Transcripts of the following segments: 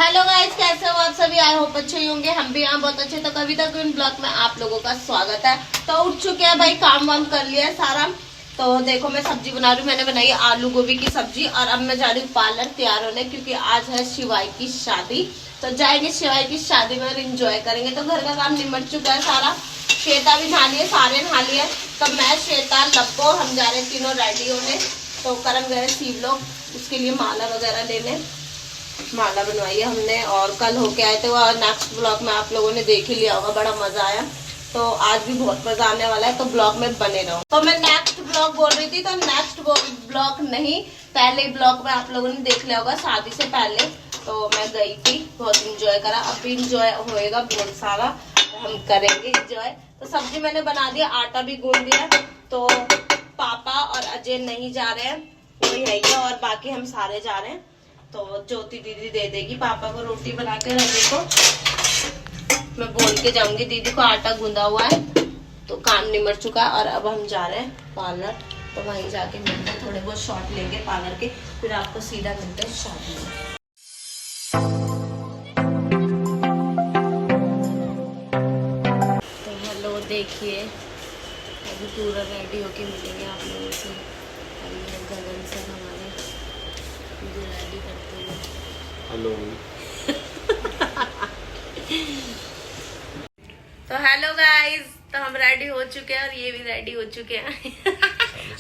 Hello guys, कैसे हो आप सभी? आई होप अच्छे ही होंगे। हम भी यहाँ बहुत अच्छे। तो कविता क्वीन ब्लॉग में आप लोगों का स्वागत है। तो उठ चुके हैं भाई, काम वाम कर लिया है सारा। तो देखो मैं सब्जी बना रही हूँ। मैंने बनाई आलू गोभी की सब्जी और अब मैं जा रही हूँ पार्लर तैयार होने, क्योंकि आज है शिवाई की शादी। तो जाएंगे शिवाई की शादी में और इंजॉय करेंगे। तो घर का काम निमट चुका है सारा। श्वेता भी नहा लिए, सारे नहा लिए। तो मैं, श्वेता, लप्पो, हम जा रहे हैं तीनों रेडी होने। तो करम गए शिव लोग, उसके लिए माला वगैरह लेने। माला बनवाई है हमने और कल होके आए थे। वो नेक्स्ट ब्लॉग में आप लोगों ने देख ही लिया होगा, बड़ा मजा आया। तो आज भी बहुत मजा आने वाला है, तो ब्लॉग में बने रहो। तो मैं नेक्स्ट ब्लॉग बोल रही थी, तो नेक्स्ट ब्लॉग नहीं, पहले ब्लॉग में आप लोगों ने देख लिया होगा शादी से पहले। तो मैं गई थी, बहुत इंजॉय करा। अब भी इंजॉय होएगा बहुत सारा, हम करेंगे इंजॉय। तो सब्जी मैंने बना दिया, आटा भी गूंद दिया। तो पापा और अजय नहीं जा रहे हैं, वही है ये, और बाकी हम सारे जा रहे हैं। तो ज्योति दीदी दे देगी पापा को रोटी बना के रखने को। मैं बोल के जाऊंगी दीदी को, आटा गूंदा हुआ है। तो काम निमट चुका है और अब हम जा रहे हैं पार्लर। तो वहीं जाके मिलते हैं, थोड़े बहुत शॉट लेंगे पार्लर के, फिर आपको सीधा मिलते हैं शादी में। तो हेलो, देखिए अभी पूरा रेडी होके मिलेंगे आप लोगों से। गगन सर हमारे रेडी करते हैं। हेलो तो हेलो गाइस, तो हम रेडी हो चुके हैं और ये भी रेडी हो चुके हैं।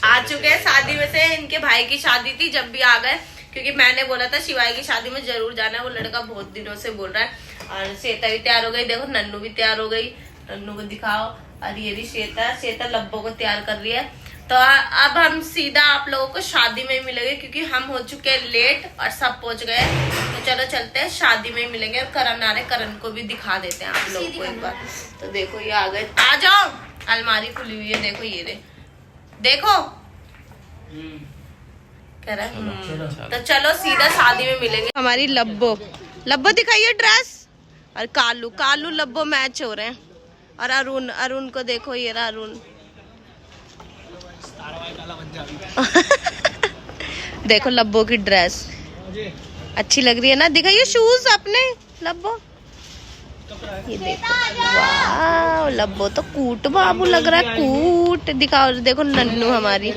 आ चुके हैं शादी में से। इनके भाई की शादी थी, जब भी आ गए, क्योंकि मैंने बोला था शिवाई की शादी में जरूर जाना है। वो लड़का बहुत दिनों से बोल रहा है। और श्वेता भी तैयार हो गई, देखो नन्नू भी तैयार हो गई। नन्नू को दिखाओ। और ये भी श्वेता लब्बो को तैयार कर रही है। तो अब हम सीधा आप लोगों को शादी में ही मिलेंगे, क्योंकि हम हो चुके हैं लेट और सब पहुंच गए। तो चलो चलते हैं, शादी में ही मिलेंगे। और करण आ रहे, करण को भी दिखा देते हैं आप लोगों को एक बार। तो देखो ये आ गए, आ जाओ। अलमारी खुली हुई है, देखो ये देखो कह रहा है। तो चलो सीधा शादी में मिलेंगे। हमारी लब्बो दिखाइए ड्रेस। और कालू लब्बो मैच हो रहे हैं। और अरुण को देखो, ये रहा अरुण। देखो लब्बो की ड्रेस अच्छी लग रही है ना। दिखाइए शूज अपने लब्बो। ये देखो, वाह लब्बो तो कूट बाबू लग रहा है, कूट। दिखाओ, देखो नन्नू हमारी।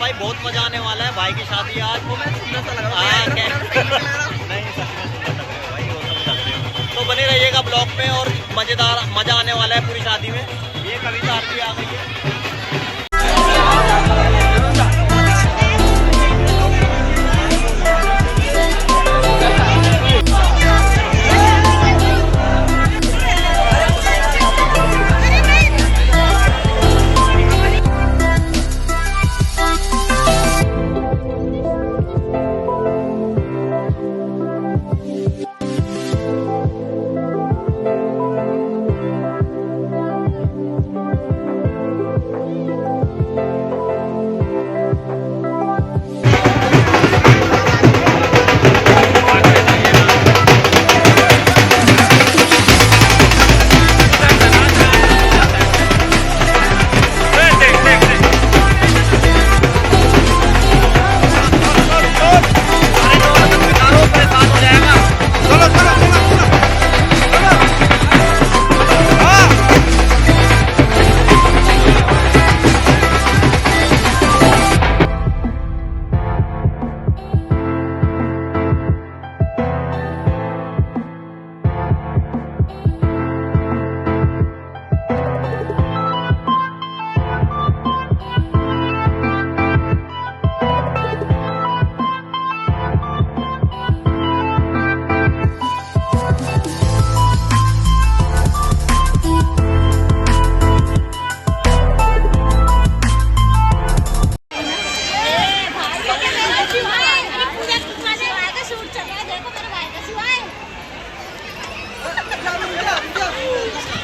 भाई बहुत मजा आने वाला है। भाई की शादी है आज। तो बने रहिएगा ब्लॉग में, और मजेदार मजा आने वाला है पूरी शादी में। ये कविता आरती आ गई है।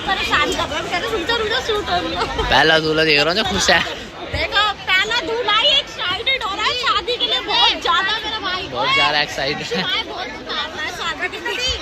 परेशान कर रहा है, कह रहे रुक जा शूट हो रही हो। पहला दूल्हा देख रहा हूँ जो खुश है, देखो पहला दूल्हा ही एक्साइटेड हो रहा है शादी के लिए बहुत ज्यादा, मेरा भाई बहुत ज्यादा एक्साइटेड है। बहुत बता रहा है शादी के लिए।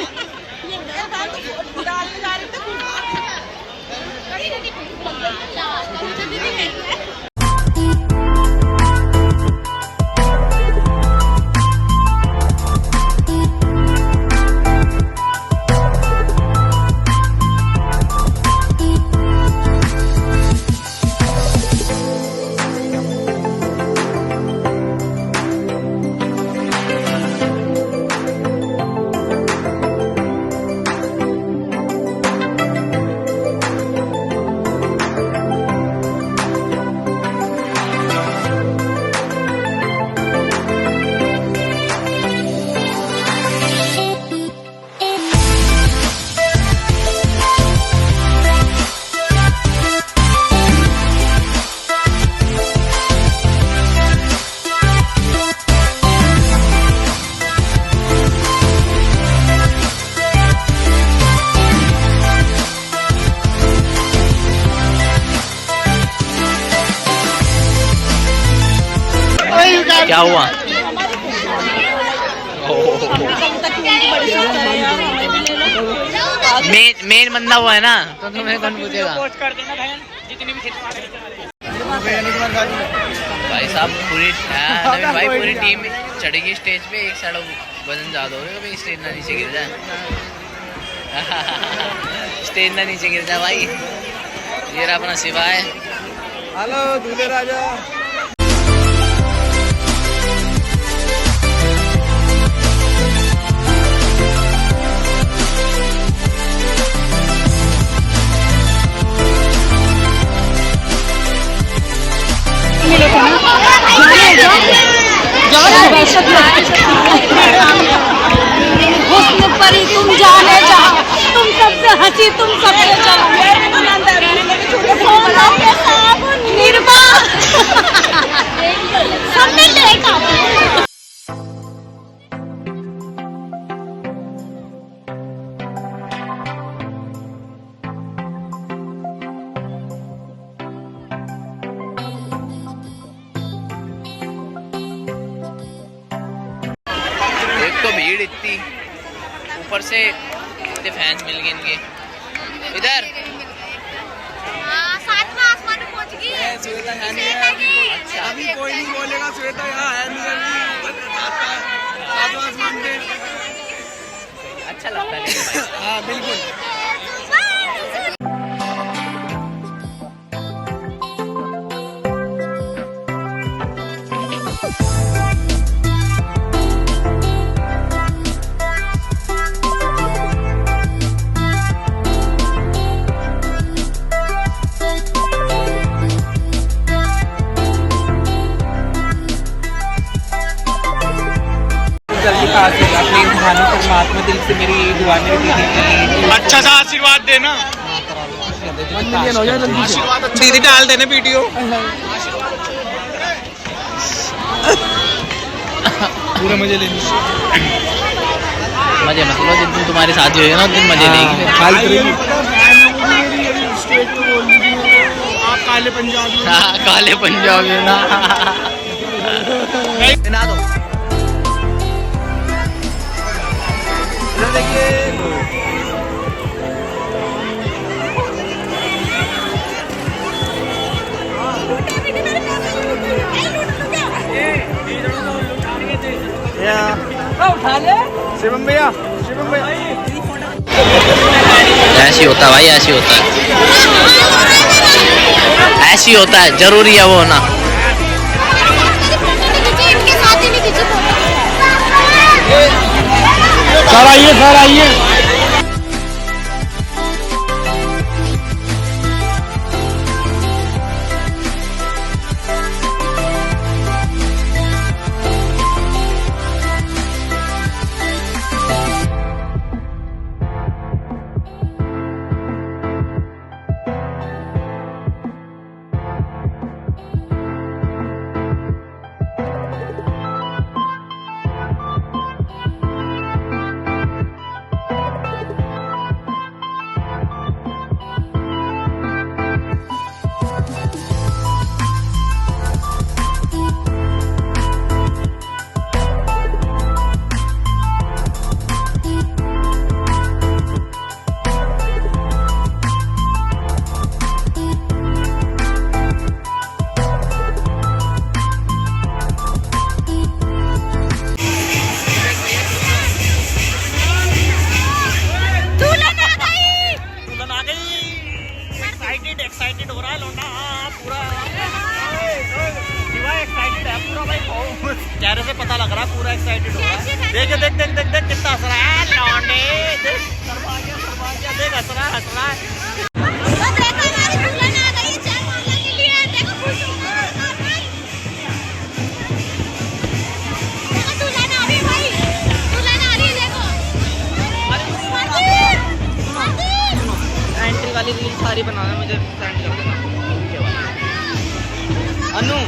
क्या हुआ? मेन बंदा हुआ है ना, तो तुम्हें कौन पूछेगा? भाई साहब पूरी भाई पूरी टीम चढ़ेगी स्टेज पे, एक साइड वजन ज्यादा हो रहा है भाई, स्टेज ना नीचे गिर जाए। स्टेज ना नीचे गिर जाए भाई। ये रहा अपना शिवा है। हेलो दूल्हे राजा। हुस्न परी तुम जाने जाओ, तुम सबसे हंसी तुम सबसे जाओ, निर्मा सबने देखा। एक तो भीड़ इतनी, ऊपर से इतने फैंस मिल गए इनके। इधर साथ में आसमान में पहुंच गई है। अच्छा, अभी कोई नहीं बोलेगा श्वेता यहाँ है नहीं, अभी आसमान पे। अच्छा लगता है लेकिन भाई। हाँ बिल्कुल। जल्दी पास होगा प्लीज, खाने परमात्मा दिल से मेरी दुआ मेरी दीदी अच्छा सा आशीर्वाद देना, दीदी डाल देना वीडियो। पूरा मजे लेंगे, मजे मत लो, जिस दिन तुम्हारी शादी होगी ना उस दिन मजे लेंगे। आप काले पंजाबी। हाँ काले पंजाबी ना। ना दो उठा ले शिवम भैया, शिवम भैया। ऐसी होता है भाई, ऐसी होता है, ऐसी होता है, जरूरी है वो होना। सर आइए, सर आइए। हंस रहा है। एंट्री वाली रील सारी बनाना मुझे सेंड कर देना। अनु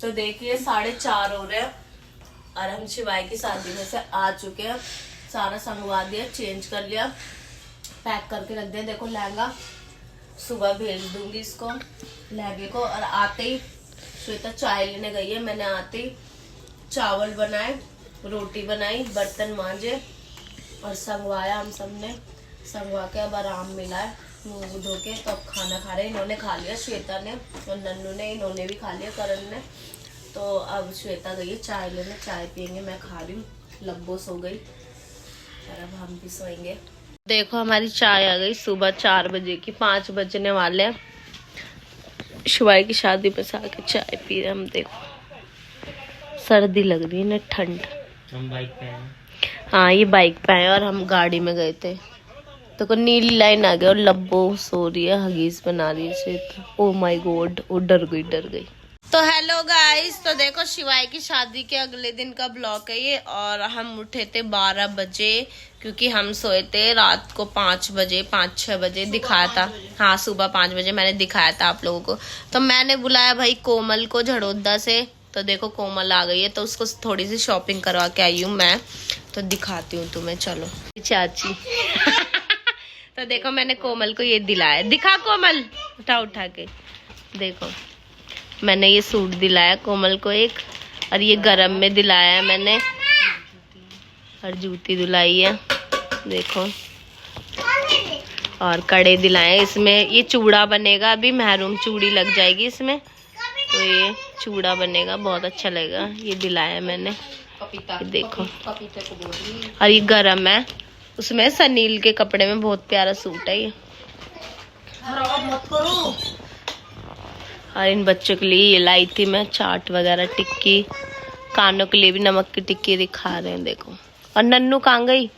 तो देखिए 4:30 हो रहे हैं और हम शिवाय की शादी में से आ चुके हैं। सारा संगवा दिया, चेंज कर लिया, पैक करके रख दिया। देखो लहंगा सुबह भेज दूंगी इसको लहंगे को। और आते ही श्वेता चाय लेने गई है। मैंने आते ही चावल बनाए, रोटी बनाई, बर्तन मांजे और संगवाया। हम सब ने संगवा के अब आराम मिला है मुँह धो के। तो अब खाना खा रहे हैं। इन्होंने खा लिया, श्वेता ने और नन्नू ने, इन्होंने भी खा लिया, करण ने। तो अब श्वेता गई है चाय लेने, चाय पियेंगे। मैं खा रही हूँ, लब्बो सो गई और अब हम भी सोएंगे। देखो हमारी चाय आ गई सुबह 4 बजे की, 5 बजने वाले हैं। शिवाय की शादी में से आके चाय पी रहे हम। देखो सर्दी लग रही है ना, ठंड। हम बाइक पे हैं। हाँ ये बाइक पे आए और हम गाड़ी में गए थे। तो को नीली लाइन आ गई और लब्बो सो रही है, हगीज बना रही है श्वेता। ओ माय गॉड, वो डर गई। तो हेलो गाइस, तो देखो शिवाय की शादी के अगले दिन का ब्लॉग है ये। और हम उठे थे 12 बजे क्योंकि हम सोए थे रात को 5-6 बजे दिखाया था। हाँ सुबह 5 बजे मैंने दिखाया था आप लोगों को। तो मैंने बुलाया भाई कोमल को झड़ोदा से। तो देखो कोमल आ गई है, तो उसको थोड़ी सी शॉपिंग करवा के आई हूँ मैं। तो दिखाती हूँ तुम्हें, चलो चाची। तो देखो मैंने कोमल को ये दिलाया, दिखा कोमल, उठा के देखो। मैंने ये सूट दिलाया कोमल को एक, और ये गरम में दिलाया है मैंने, और जूती दिलाई है देखो। और कड़े दिलाए इसमें। ये चूड़ा बनेगा, अभी महरूम चूड़ी लग जाएगी इसमें, तो ये चूड़ा बनेगा, बहुत अच्छा लगेगा। ये दिलाया मैंने, ये देखो। और ये गरम है, उसमें सनील के कपड़े में बहुत प्यारा सूट है ये। और इन बच्चों के लिए ये लाई थी मैं चाट वगैरह, टिक्की। कानों के लिए भी नमक की टिक्की दिखा रहे हैं, देखो। और नन्नू कहाँ गई?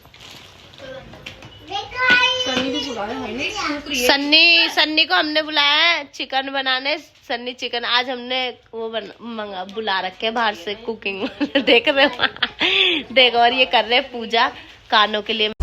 सन्नी को हमने बुलाया है चिकन बनाने। सन्नी चिकन आज हमने वो बुला रखे बाहर से कुकिंग। देख रहे हो? देखो, और ये कर रहे हैं पूजा कानों के लिए।